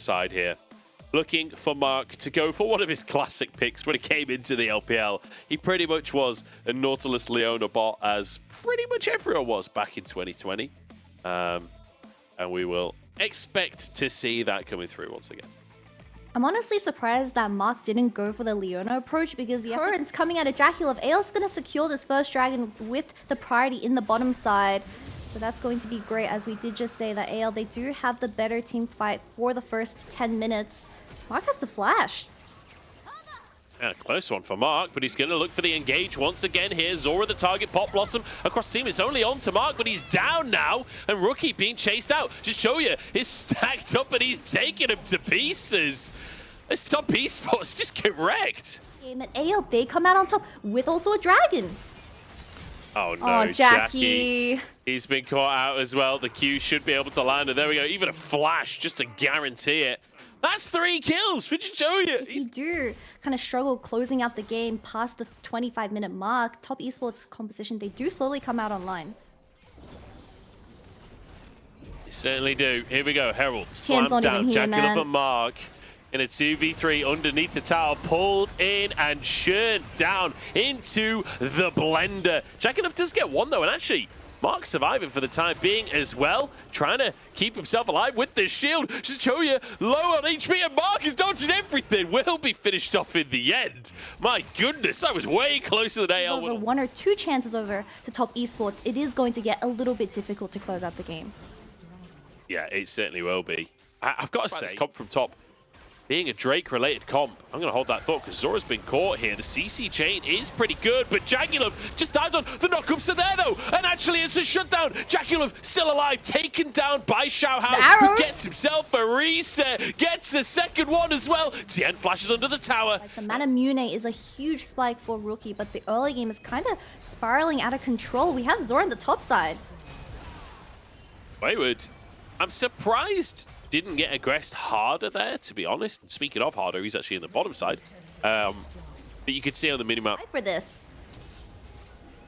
side here. Looking for Mark to go for one of his classic picks when he came into the LPL. He pretty much was a Nautilus Leona bot, as pretty much everyone was back in 2020. And we will expect to see that coming through once again. I'm honestly surprised that Mark didn't go for the Leona approach, because the currents coming out of Jackulov, AL's going to secure this first dragon with the priority in the bottom side. So that's going to be great, as we did just say that AL, they do have the better team fight for the first 10 minutes. Mark has the flash. Yeah, it's a close one for Mark, but he's going to look for the engage once again here. Zora the target, Pop Blossom across team. It's only on to Mark, but he's down now. And Rookie being chased out. Just show you, he's stacked up and he's taking him to pieces. This top Esports just get wrecked. And AL, they come out on top with also a dragon. Oh no, Oh, Jackie. He's been caught out as well. The Q should be able to land, and there we go. Even a flash just to guarantee it. That's 3 kills for Joya. If you do kind of struggle closing out the game past the 25-minute mark, top esports composition, they do slowly come out online. They certainly do. Here we go. Herald slammed down. Jackulov and Mark in a 2v3 underneath the tower, pulled in and churned down into the blender. Jackulov does get one though, and actually Mark surviving for the time being as well, trying to keep himself alive with this shield. Just show you low on HP, and Mark is dodging everything. Will be finished off in the end. My goodness, that was way closer than AL. Over 1 or 2 chances over to top esports, it is going to get a little bit difficult to close out the game. Yeah, it certainly will be. I've got to say, this comp from top, being a Drake-related comp, I'm going to hold that thought, because Zora's been caught here. The CC chain is pretty good, but Jackulov just died on. The knockups are there, though, and actually it's a shutdown. Jackulov still alive, taken down by Xiaohao, who gets himself a reset, gets a second one as well. Tien flashes under the tower. The Manamune is a huge spike for Rookie, but the early game is kind of spiraling out of control. We have Zora on the top side. Wayward, I'm surprised didn't get aggressed harder there, to be honest. Speaking of harder, he's actually in the bottom side. But you could see on the minimap. For this.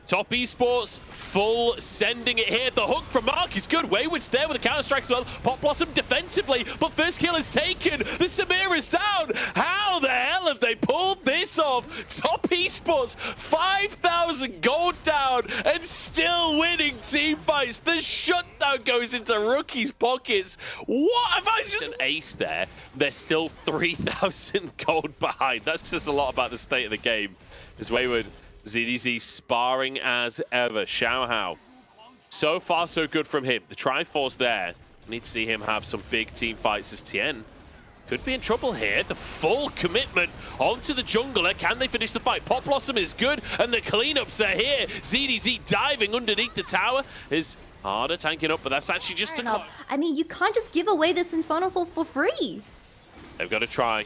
Top Esports, full sending it here. The hook from Mark is good. Wayward's there with a counter-strike as well. Pop Blossom defensively, but first kill is taken. The Samir is down. How the hell have they pulled this off? Top Esports, 5,000 gold down and still winning team fights. The shutdown goes into Rookie's pockets. What have I just... An ace there. They're still 3,000 gold behind. That's just a lot about the state of the game. As Wayward... ZDZ sparring as ever. Xiaohao. So far, so good from him. The Triforce there. We need to see him have some big team fights, as Tien could be in trouble here. The full commitment onto the jungler. Can they finish the fight? Pop Blossom is good, and the cleanups are here. ZDZ diving underneath the tower is harder, tanking up, but that's actually just a... I mean, you can't just give away this Infernal Soul for free. They've got to try.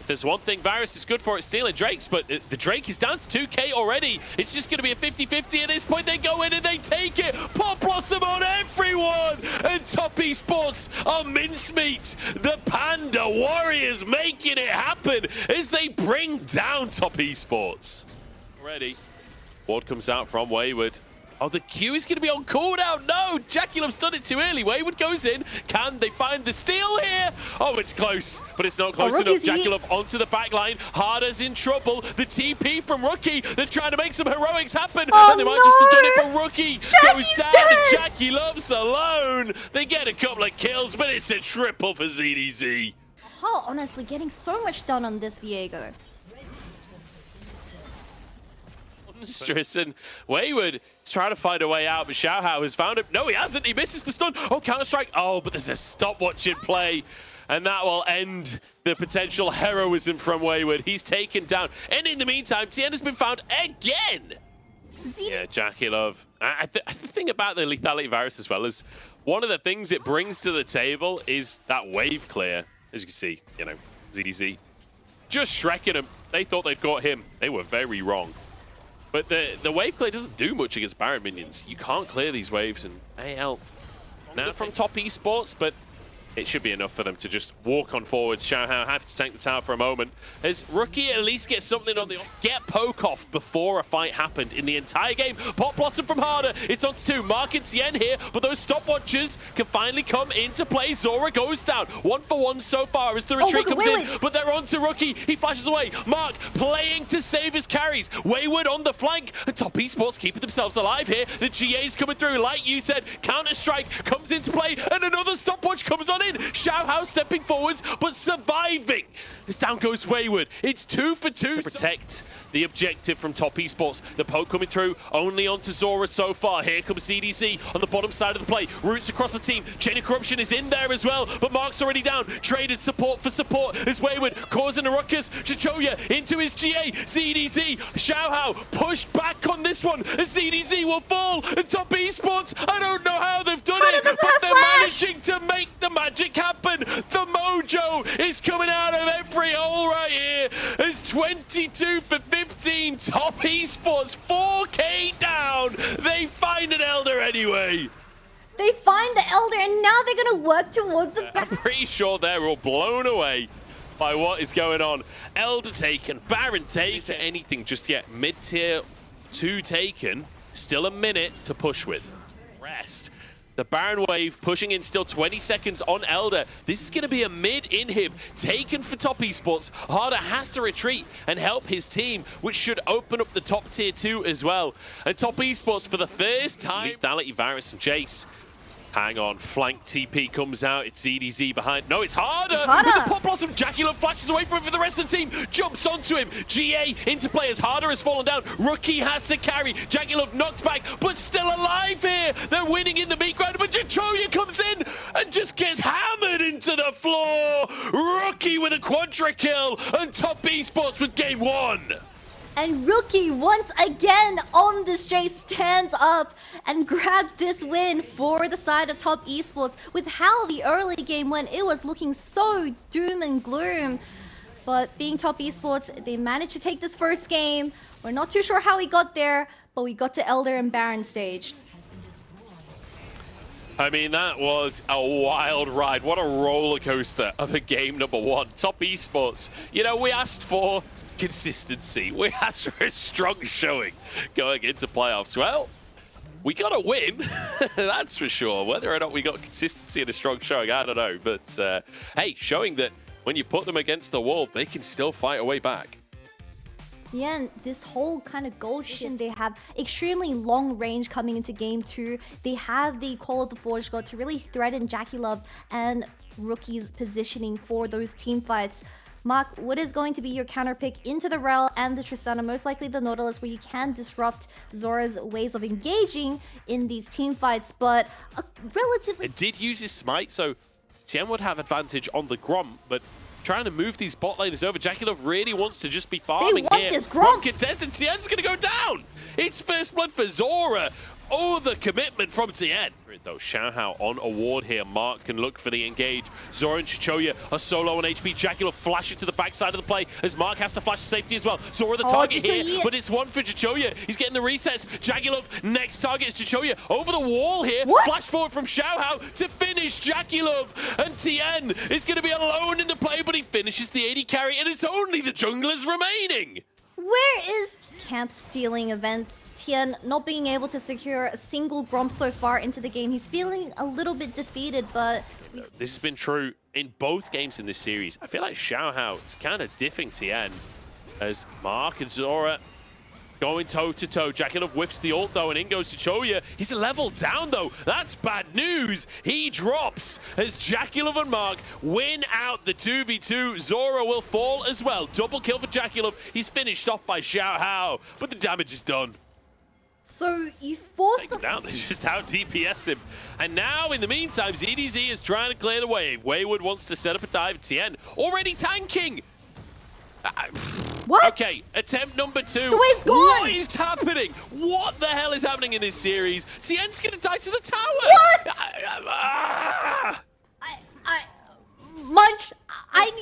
There's one thing Varus is good for, it's stealing Drakes, but the Drake is down to 2k already. It's just going to be a 50-50 at this point. They go in and they take it. Pop Blossom on everyone. And Top Esports are mincemeat. The Panda Warriors making it happen as they bring down Top Esports. Already. Ward comes out from Wayward. Oh, the Q is going to be on cooldown. No, Jackulov's done it too early. Wayward goes in. Can they find the steal here? Oh, it's close, but it's not close enough. Jackulov onto the back line. Harder's in trouble. The TP from Rookie. They're trying to make some heroics happen. And they might just have done it, but Rookie goes down and Jackulov's alone. They get a couple of kills, but it's a triple for ZDZ. Oh, honestly, getting so much done on this Viego. Monstrous, and Wayward is trying to find a way out, but Xiaohao has found him. No, he hasn't. He misses the stun. Oh, counter-strike. Oh, but there's a stopwatch in play, and that will end the potential heroism from Wayward. He's taken down, and in the meantime, Tien has been found again. Yeah, Jackulov. The thing about the lethality virus as well is one of the things it brings to the table is that wave clear. As you can see, you know, ZDZ just shrekking him. They thought they'd got him. They were very wrong. But the wave clear doesn't do much against Baron minions. You can't clear these waves, and AL now from Top Esports, but it should be enough for them to just walk on forwards. Xiaohao happy to tank the tower for a moment. As Rookie at least gets something on the get poke off before a fight happened in the entire game. Pop Blossom from Harder. It's on to 2. Mark and Tien here, but those stopwatches can finally come into play. Zora goes down. 1 for 1 so far as the retreat comes in, but they're on to Rookie. He flashes away. Mark playing to save his carries. Wayward on the flank, and Top Esports keeping themselves alive here. The GA's coming through, like you said. Counter-Strike comes into play, and another stopwatch comes on in. Xiaohao stepping forwards, but surviving. As down goes Wayward. It's 2 for 2 to protect the objective from Top Esports. The poke coming through, only onto Zora so far. Here comes CDC on the bottom side of the play. Roots across the team. Chain of Corruption is in there as well, but Mark's already down. Traded support for support as Wayward causing a ruckus. Chichoya into his GA. CDC, Xiaohao pushed back on this one as CDC will fall. And Top Esports, I don't know how they've done it, but they're managing to make the magic happen. The mojo is coming out of every hole right here. As 22 for 15, Top Esports 4K down. They find an Elder anyway. They find the Elder, and now they're going to work towards the I'm pretty sure they're all blown away by what is going on. Elder taken, Baron taken, anything just yet. Mid-tier 2 taken, still a minute to push with. Rest. The Baron wave pushing in still 20 seconds on Elder. This is going to be a mid-inhib taken for Top Esports. Harder has to retreat and help his team, which should open up the top tier 2 as well. And Top Esports for the first time. Lethality, Varus and Jace. Hang on, flank TP comes out. It's EDZ behind. No, it's Harder. With the Pop Blossom, Jackie Love flashes away from him, but the rest of the team jumps onto him. GA into play as Harder has fallen down. Rookie has to carry. Jackie Love knocked back, but still alive here. They're winning in the meat grinder, but Chichoya comes in and just gets hammered into the floor. Rookie with a quadra kill, and Top Esports with game 1. And Rookie once again on this Jay stands up and grabs this win for the side of Top Esports. With how the early game went, it was looking so doom and gloom. But being Top Esports, they managed to take this first game. We're not too sure how we got there, but we got to Elder and Baron stage. I mean, that was a wild ride. What a roller coaster of a game number 1. Top Esports, you know, we asked for consistency. We asked for a strong showing going into playoffs. Well, we got a win, that's for sure. Whether or not we got consistency and a strong showing, I don't know. But hey, showing that when you put them against the wall, they can still fight a way back. Yeah, and this whole kind of gold shit, they have extremely long range coming into game 2. They have the Call of the Forge God to really threaten Jackie Love and Rookie's positioning for those team fights. Mark, what is going to be your counter pick into the Rel and the Tristana? Most likely the Nautilus, where you can disrupt Zora's ways of engaging in these team fights, but a relatively... It did use his smite, so Tien would have advantage on the Gromp, but trying to move these bot laners over, Jackie Love really wants to just be farming here. This Gromp contested, Tien's going to go down! It's first blood for Zora! Oh, the commitment from Tien. Though Xiaohao on a ward here. Mark can look for the engage. Zora and Chichoya are solo on HP. Jackie will flash it to the backside of the play as Mark has to flash to safety as well. Zora the target here, but it's 1 for Chichoya. He's getting the resets. Jackie Love, next target is Chichoya. Over the wall here. What? Flash forward from Xiaohao to finish Jackie Love. And Tien is going to be alone in the play, but he finishes the AD carry, and it's only the junglers remaining. Where is camp stealing events? Tien not being able to secure a single Gromp so far into the game. He's feeling a little bit defeated, but... This has been true in both games in this series. I feel like Xiaohao is kind of diffing Tien as Mark and Zora going toe-to-toe. Jackie Love whiffs the ult, though, and in goes Chichoya. He's a level down, though. That's bad news. He drops as Jackie Love and Mark win out the 2v2. Zora will fall as well. Double kill for Jackie Love. He's finished off by Xiaohao, but the damage is done. So you forced them down. They just out DPS him. And now, in the meantime, ZDZ is trying to clear the wave. Wayward wants to set up a dive. Tien already tanking. What? Okay, attempt number 2. The wave's gone! What is happening? What the hell is happening in this series? Tien's gonna die to the tower! What?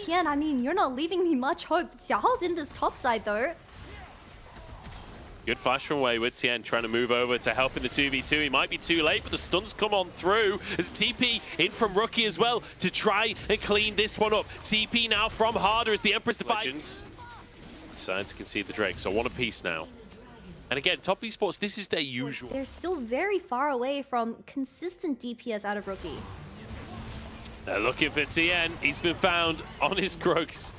Tien, I mean, you're not leaving me much hope. Xiaohao's in this top side, though. Good flash from Wayward. Tien trying to move over to help in the 2v2. He might be too late, but the stuns come on through. There's TP in from Rookie as well to try and clean this one up. TP now from Harder as the Empress Legends decides to concede the Drake. So one apiece now. And again, Top Esports, this is their usual. They're still very far away from consistent DPS out of Rookie. They're looking for Tien. He's been found on his Grokes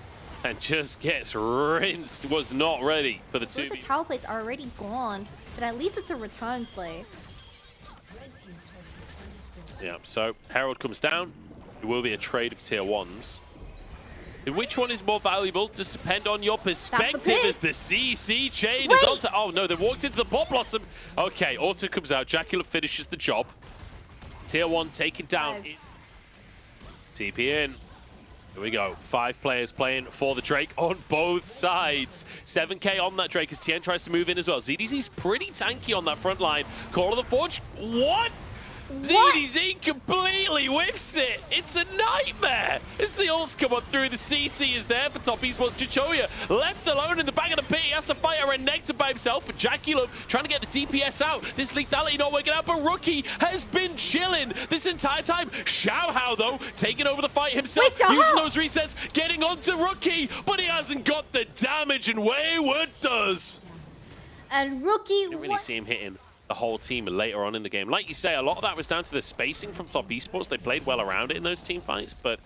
and just gets rinsed. Was not ready for the 2v. The tower plates are already gone, but at least it's a return play. Yeah, so Herald comes down. It will be a trade of tier 1s. And which one is more valuable? Just depend on your perspective as the CC chain is on to... Oh no, they walked into the Pop Blossom. Okay, Auto comes out. Jacula finishes the job. Tier 1 taken down. TP in. Here we go. 5 players playing for the Drake on both sides. 7k on that Drake as Tien tries to move in as well. ZDZ's pretty tanky on that front line. Call of the Forge. What? ZDZ completely whiffs it. It's a nightmare. As the ults come on through, the CC is there for Top Esports. Chichoya left alone in the back of the pit. He has to fight a Renekton by himself, but Jacula trying to get the DPS out. This lethality not working out, but Rookie has been chilling this entire time. Xiaohao, though, taking over the fight himself, using those resets, getting onto Rookie, but he hasn't got the damage, and Wayward does. And Rookie... You didn't really see him hitting the whole team later on in the game. Like you say, a lot of that was down to the spacing from Top Esports. They played well around it in those team fights, but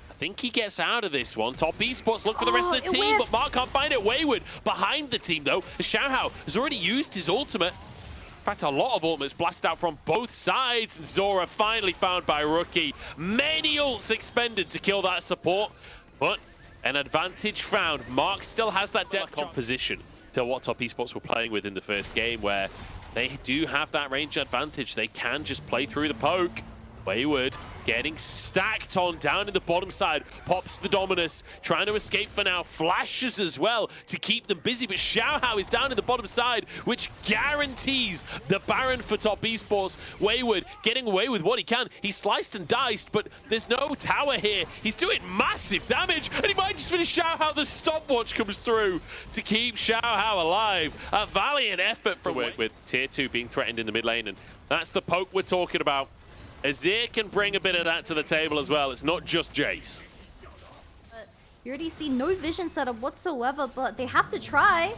I think he gets out of this one. Top Esports look for the rest of the team, but Mark can't find it. Wayward behind the team, though. Xiaohao has already used his ultimate. In fact, a lot of ultimates blasted out from both sides, and Zora finally found by Rookie. Many ults expended to kill that support, but an advantage found. Mark still has that death composition to what Top Esports were playing with in the first game, where they do have that range advantage. They can just play through the poke. Wayward getting stacked on down in the bottom side. Pops the Dominus, trying to escape for now. Flashes as well to keep them busy, but Xiaohao is down in the bottom side, which guarantees the Baron for Top Esports. Wayward getting away with what he can. He's sliced and diced, but there's no tower here. He's doing massive damage, and he might just finish Xiaohao. The stopwatch comes through to keep Xiaohao alive. A valiant effort from with tier 2 being threatened in the mid lane, and that's the poke we're talking about. Azir can bring a bit of that to the table as well. It's not just Jace. You already see no vision setup whatsoever, but they have to try.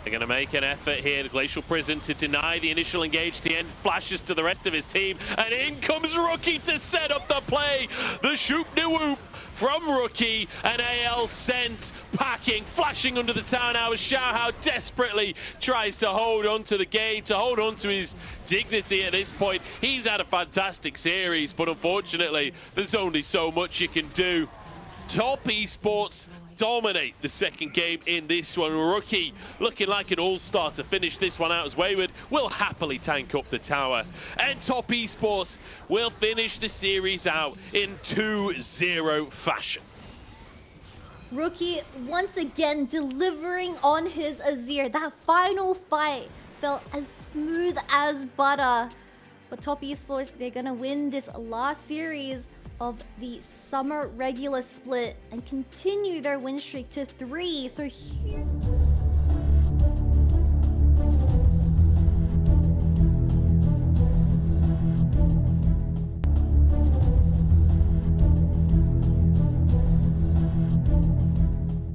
They're going to make an effort here, the Glacial Prison, to deny the initial engage. The end flashes to the rest of his team, and in comes Rookie to set up the play. The shoop-de-whoop from Rookie, and AL sent packing, flashing under the tower now as Xiaohao desperately tries to hold on to the game, to hold on to his dignity at this point. He's had a fantastic series, but unfortunately, there's only so much you can do. Top Esports dominate the second game in this one. Rookie looking like an all-star to finish this one out as Wayward will happily tank up the tower. And Top Esports will finish the series out in 2-0 fashion. Rookie once again delivering on his Azir. That final fight felt as smooth as butter. But Top Esports, they're gonna win this last series of the summer regular split and continue their win streak to 3. So